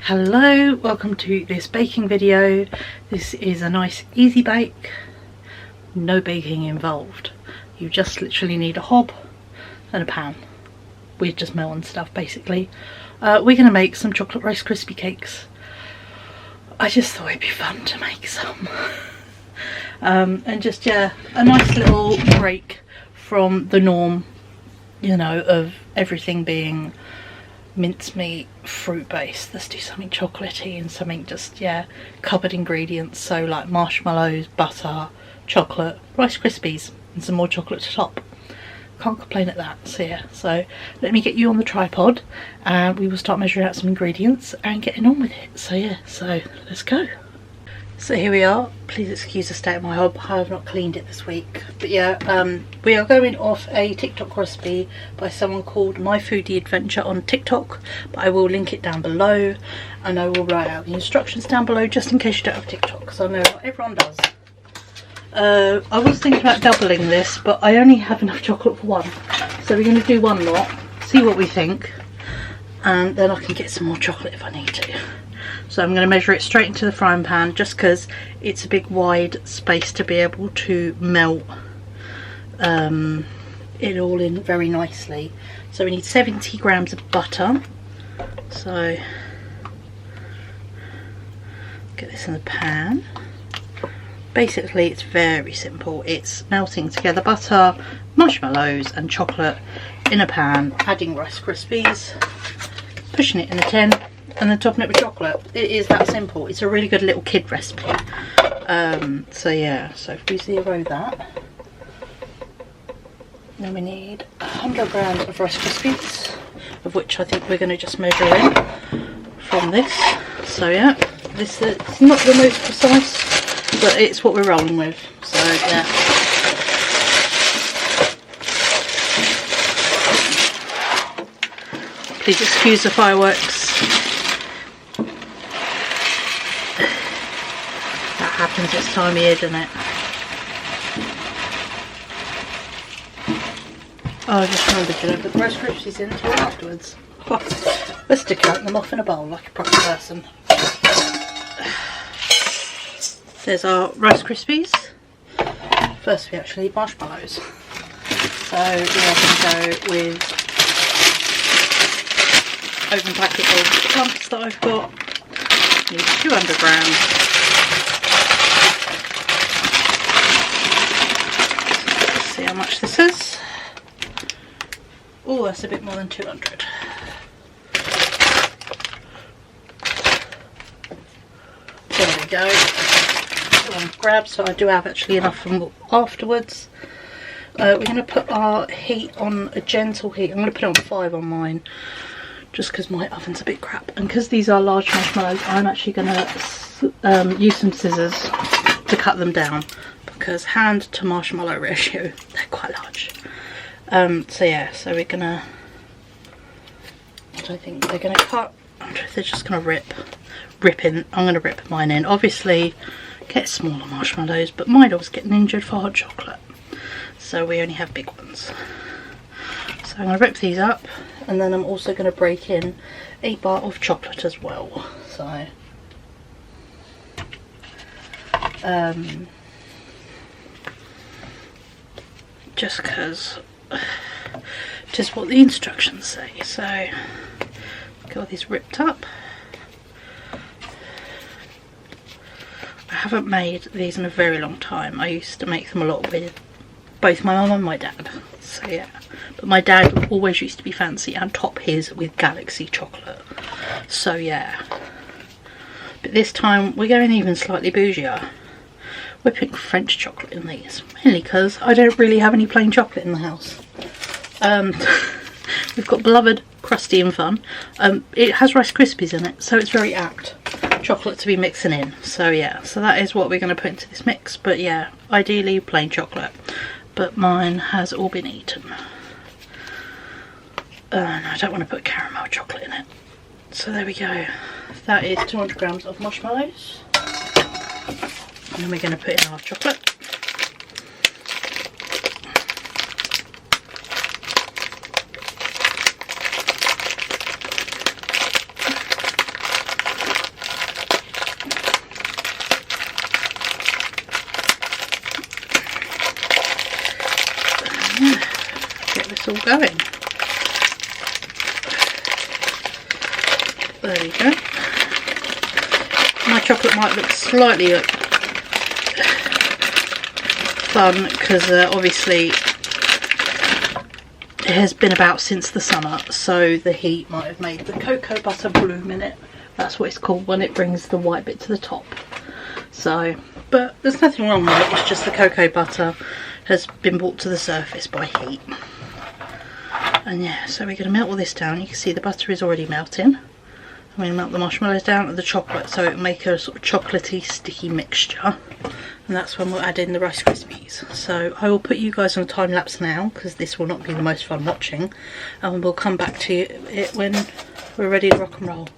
Hello, welcome to this baking video. This is a nice easy bake, no baking involved. You just literally need a hob and a pan with just milk and stuff basically. We're going to make some chocolate rice crispy cakes. I just thought it'd be fun to make some. And just, yeah, a nice little break from the norm, you know, of everything being mincemeat, fruit based. Let's do something chocolatey and something just, yeah, covered ingredients. So like marshmallows, butter, chocolate, Rice Krispies and some more chocolate to top. Can't complain at that. So yeah, so let me get you on the tripod and we will start measuring out some ingredients and getting on with it. So yeah, so let's go. So here we are. Please excuse the state of my hob. I have not cleaned it this week. But yeah, we are going off a TikTok recipe by someone called My Foodie Adventure on TikTok. But I will link it down below and I will write out the instructions down below just in case you don't have TikTok, because I know not everyone does. I was thinking about doubling this, but I only have enough chocolate for one. So we're going to do one lot, see what we think, and then I can get some more chocolate if I need to. So I'm going to measure it straight into the frying pan just because it's a big wide space to be able to melt it all in very nicely. So we need 70 grams of butter. So get this in the pan. Basically it's very simple. It's melting together butter, marshmallows and chocolate in a pan, adding Rice Krispies, pushing it in the tin, and then topping it with chocolate. It is that simple. It's a really good little kid recipe. So yeah, so if we zero that, then we need 100 grams of Rice Krispies, of which I think we're going to just measure in from this. So yeah, this is not the most precise, but it's what we're rolling with. So yeah. Please excuse the fireworks. Happens this time of year, doesn't it? Oh, I just remembered, you know, put the Rice Krispies into it afterwards. Let's stick them off in a bowl like a proper person. There's our Rice Krispies. First we actually need marshmallows. So we are going to go with open packet of clumps that I've got. Need 200 grams. How much this is. Oh, that's a bit more than 200. There we go. Grab, so I do have actually enough from afterwards. We're going to put our heat on a gentle heat. I'm going to put it on 5 on mine, just because my oven's a bit crap. And because these are large marshmallows, I'm actually going to use some scissors to cut them down, because hand to marshmallow ratio, they're quite large. So yeah, so we're gonna, I don't think they're gonna cut, they're just gonna rip in. I'm gonna rip mine in. Obviously get smaller marshmallows, but mine always get injured for hot chocolate, so we only have big ones. So I'm gonna rip these up, and then I'm also gonna break in a bar of chocolate as well. So just because just what the instructions say. So got these ripped up. I haven't made these in a very long time. I used to make them a lot with both my mum and my dad. So yeah, but my dad always used to be fancy and top his with Galaxy chocolate. So yeah, but this time we're going even slightly bougier. We're putting French chocolate in these, mainly because I don't really have any plain chocolate in the house. We've got beloved Crusty and Fun. It has Rice Krispies in it, so it's very apt chocolate to be mixing in. So yeah, so that is what we're going to put into this mix. But yeah, ideally plain chocolate, but mine has all been eaten. And I don't want to put caramel chocolate in it. So there we go. That is 200 grams of marshmallows. And then we're going to put in our chocolate. this all going. There we go. My chocolate might look slightly fun because obviously it has been about since the summer, so the heat might have made the cocoa butter bloom in it. That's what it's called when it brings the white bit to the top. So, but there's nothing wrong with it, it's just the cocoa butter has been brought to the surface by heat. And yeah, so we're going to melt all this down. You can see the butter is already melting. I'm going to melt the marshmallows down and the chocolate so it will make a sort of chocolatey sticky mixture. And that's when we'll add in the Rice Krispies. So I will put you guys on a time lapse now because this will not be the most fun watching. And we'll come back to it when we're ready to rock and roll.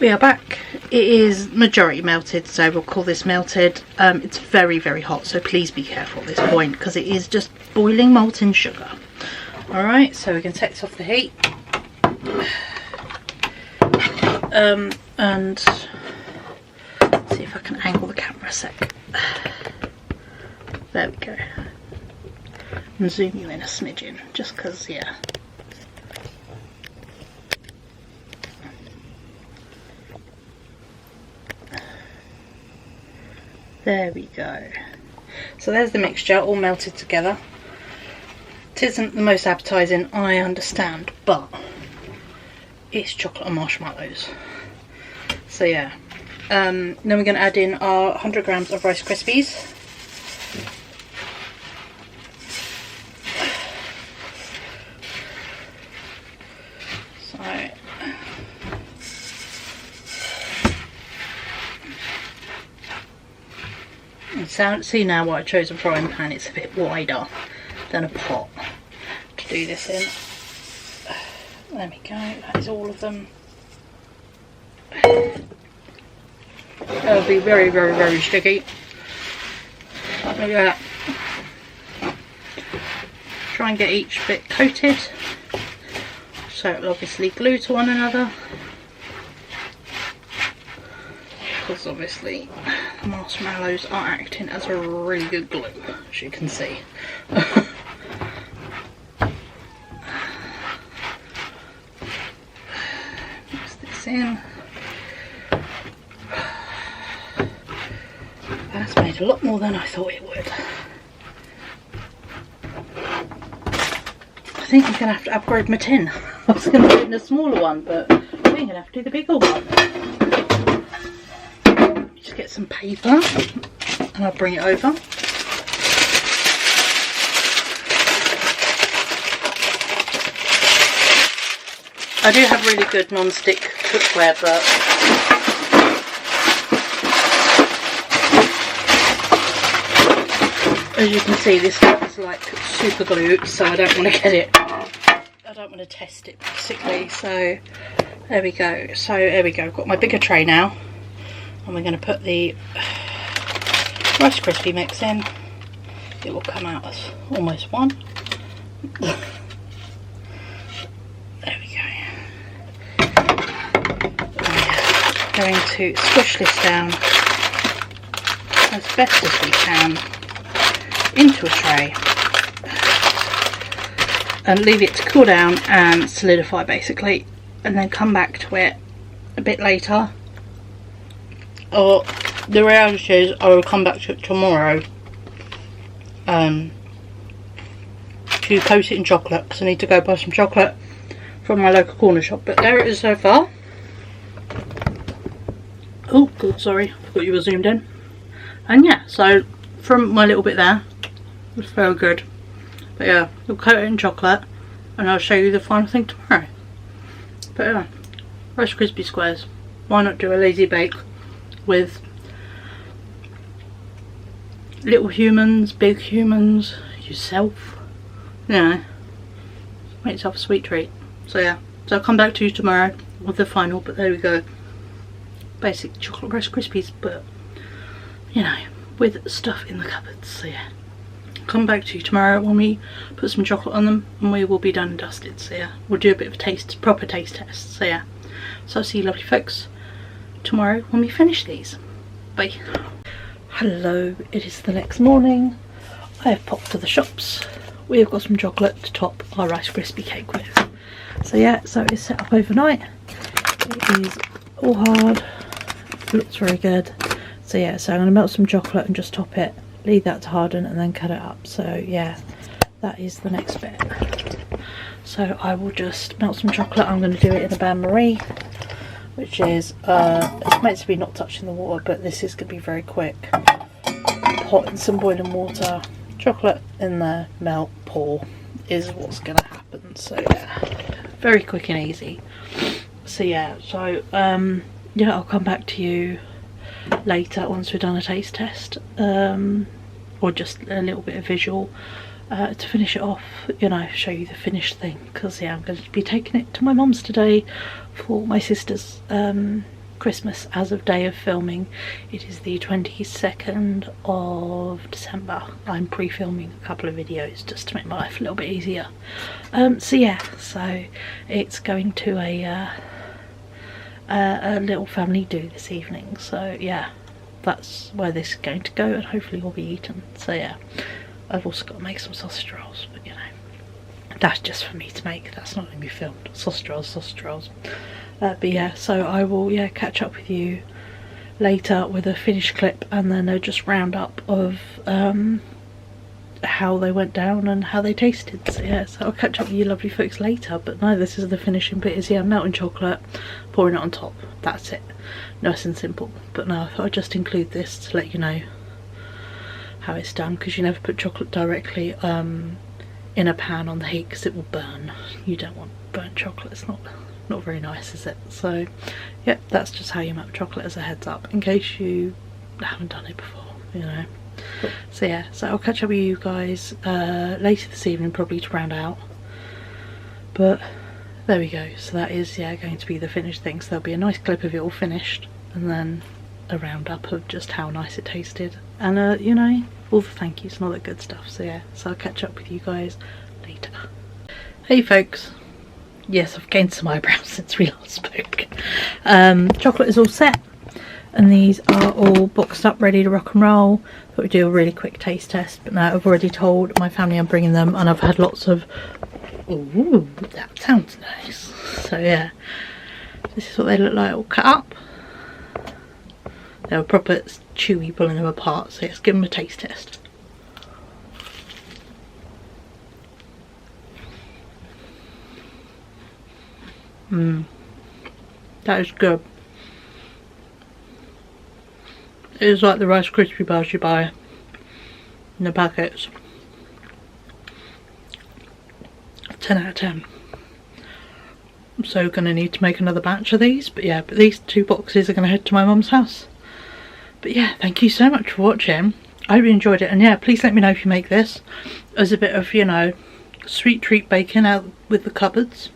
We are back. It is majority melted, so we'll call this melted. It's very, very hot, so please be careful at this point because it is just boiling molten sugar. Alright, so we're going to take this off the heat. And see if I can angle the camera a sec. There we go. And zoom you in a smidgen, just because, yeah. There we go. So there's the mixture all melted together. It isn't the most appetising, I understand, but it's chocolate and marshmallows. So yeah. Then we're going to add in our 100 grams of Rice Krispies. See now why I chose a frying pan, it's a bit wider than a pot to do this in. There we go, that is all of them. That'll be very, very, very sticky. Look at that. Try and get each bit coated so it'll obviously glue to one another. Because obviously the marshmallows are acting as a really good glue, as you can see. Mix this in. That's made a lot more than I thought it would. I think I'm going to have to upgrade my tin. I was going to do it in a smaller one, but I think I'm going to have to do the bigger one. Just get some paper and I'll bring it over. I do have really good non-stick cookware, but as you can see, this is like super glue, so I don't want to get it. I don't want to test it basically. So there we go. So there we go. I've got my bigger tray now. And we're going to put the Rice Krispie mix in. It will come out as almost one. There we go. I'm going to squish this down as best as we can into a tray and leave it to cool down and solidify basically, and then come back to it a bit later. Or the reality is I will come back to it tomorrow to coat it in chocolate, because I need to go buy some chocolate from my local corner shop. But there it is so far. Oh god, sorry, I thought you were zoomed in. And yeah, so from my little bit there, it's very good. But yeah, we'll coat it in chocolate and I'll show you the final thing tomorrow. But yeah, Rice Krispie squares. Why not do a lazy bake with little humans, big humans, yourself? You know, make yourself a sweet treat. So yeah, so I'll come back to you tomorrow with the final, but there we go. Basic chocolate Rice Krispies, but you know, with stuff in the cupboards. So yeah, come back to you tomorrow when we put some chocolate on them and we will be done and dusted. So yeah, we'll do a bit of a proper taste test. So yeah, so I'll see you lovely folks tomorrow when we finish these. Bye. Hello, it is the next morning. I have popped to the shops. We have got some chocolate to top our Rice Krispie cake with. So yeah, so it's set up overnight. It is all hard, looks very good. So yeah, so I'm going to melt some chocolate and just top it, leave that to harden and then cut it up. So yeah, that is the next bit. So I will just melt some chocolate. I'm going to do it in a bain-marie, which is it's meant to be not touching the water, but this is going to be very quick. Hot in some boiling water, chocolate in there, melt, pour is what's going to happen. So yeah, very quick and easy. So yeah, so yeah, I'll come back to you later once we've done a taste test, or just a little bit of visual to finish it off, you know, show you the finished thing, because yeah, I'm going to be taking it to my mum's today for my sister's Christmas. As of day of filming, it is the 22nd of December. I'm pre-filming a couple of videos just to make my life a little bit easier. So yeah, so it's going to a little family do this evening. So yeah, that's where this is going to go, and hopefully will be eaten. So yeah, I've also got to make some sausage rolls, but you know, that's just for me to make. That's not going to be filmed. Sausage rolls. But yeah, so I will catch up with you later with a finished clip, and then a just roundup of how they went down and how they tasted. So yeah, so I'll catch up with you lovely folks later. But no, this is the finishing bit, is yeah, melting chocolate, pouring it on top. That's it, nice and simple. But no, I thought I'd just include this to let you know how it's done, because you never put chocolate directly in a pan on the heat, because it will burn. You don't want burnt chocolate. It's not very nice, is it? So yep, that's just how you melt chocolate, as a heads up, in case you haven't done it before, you know. So yeah, so I'll catch up with you guys later this evening, probably to round out. But there we go. So that is going to be the finished thing. So there'll be a nice clip of it all finished, and then a roundup of just how nice it tasted, and you know, all the thank yous and all that good stuff. So yeah, so I'll catch up with you guys later. Hey folks. Yes, I've gained some eyebrows since we last spoke. Chocolate is all set, and these are all boxed up, ready to rock and roll. Thought we'd do a really quick taste test, but now I've already told my family I'm bringing them, and I've had lots of, ooh, that sounds nice. So yeah, this is what they look like all cut up. They were proper chewy, pulling them apart, so let's give them a taste test. That is good. It is like the Rice Krispie bars you buy in the packets. 10 out of 10. I'm so gonna need to make another batch of these, but yeah, but these 2 boxes are gonna head to my mum's house. But yeah, thank you so much for watching. I hope you enjoyed it, and yeah, please let me know if you make this as a bit of, you know, sweet treat baking out with the cupboards.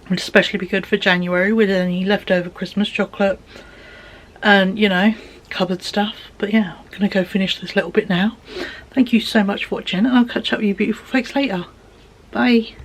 Would especially be good for January with any leftover Christmas chocolate and, you know, cupboard stuff. But yeah, I'm gonna go finish this little bit now. Thank you so much for watching, and I'll catch up with you beautiful folks later. Bye.